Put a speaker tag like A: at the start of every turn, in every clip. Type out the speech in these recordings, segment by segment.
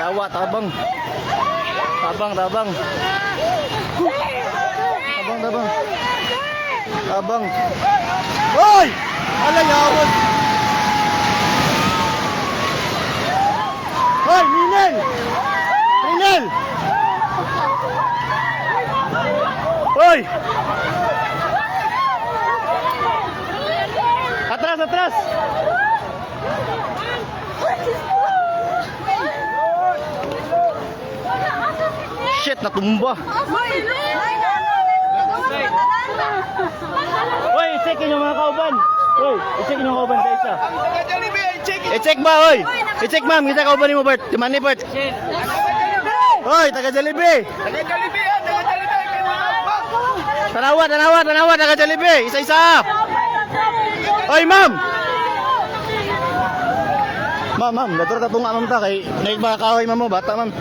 A: Tawa, tabang. Tabang, tabang. Tabang, tabang. Tabang. Hoy! Alay, awad. Hoy, Ninel! Ninel! Hoy! Atras, atras! Shit, natumba. Hoy, i-check yung mga kauban. Hoy, i-check yung kauban sa isa. I-check ba, hoy? I-check ma'am, kita kauban mo, Bert. Timani, Bert. Hoy, taga Jollibee. Tanawa, tanawa, tanawa, taga Jollibee. Isa-isa. Hoy, ma'am. Ma'am, ma'am, dator ta tunga ma'am ta kay naig mga kahoy ma'am mo, bata ma'am.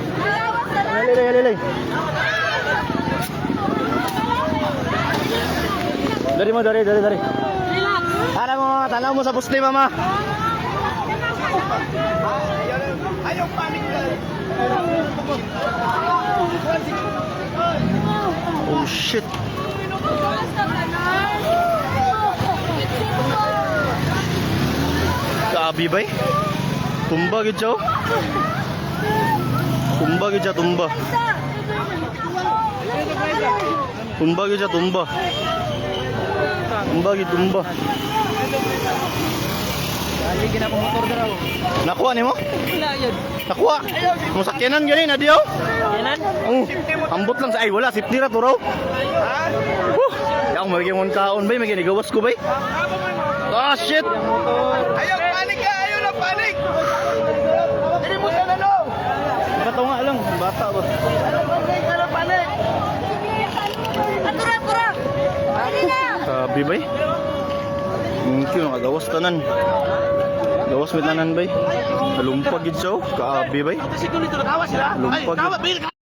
A: Halilay, halilay. Dari mo, dari. Para mo, tanaw mo sa puste, mama. Ayaw panik na. Oh, shit. Kaabi ba eh? Tumba gid siya. Tumba gid siya, tumba. Tumba gid siya, tumba. Tumba gid, tumba. Dali gina ko motor dara. Nakuha nimo? Wala yun. Nakuha. Mo sakyanan gani na diyo? Sakyanan? Ambot lang sa ay wala safety ra to raw. Yaw maging mon kaon bay maging gawas ko bay. Ah shit. Ayaw panik ka, ayaw na panik. Dili mo sa lalo. Bato nga lang, bata ba. Ayaw panik. Atura. Dali na. Sabi bay. Mungkin gawas tanan. Gawas mit tanan bay. Lumpag gid siya, kaabi bay. Lumpag.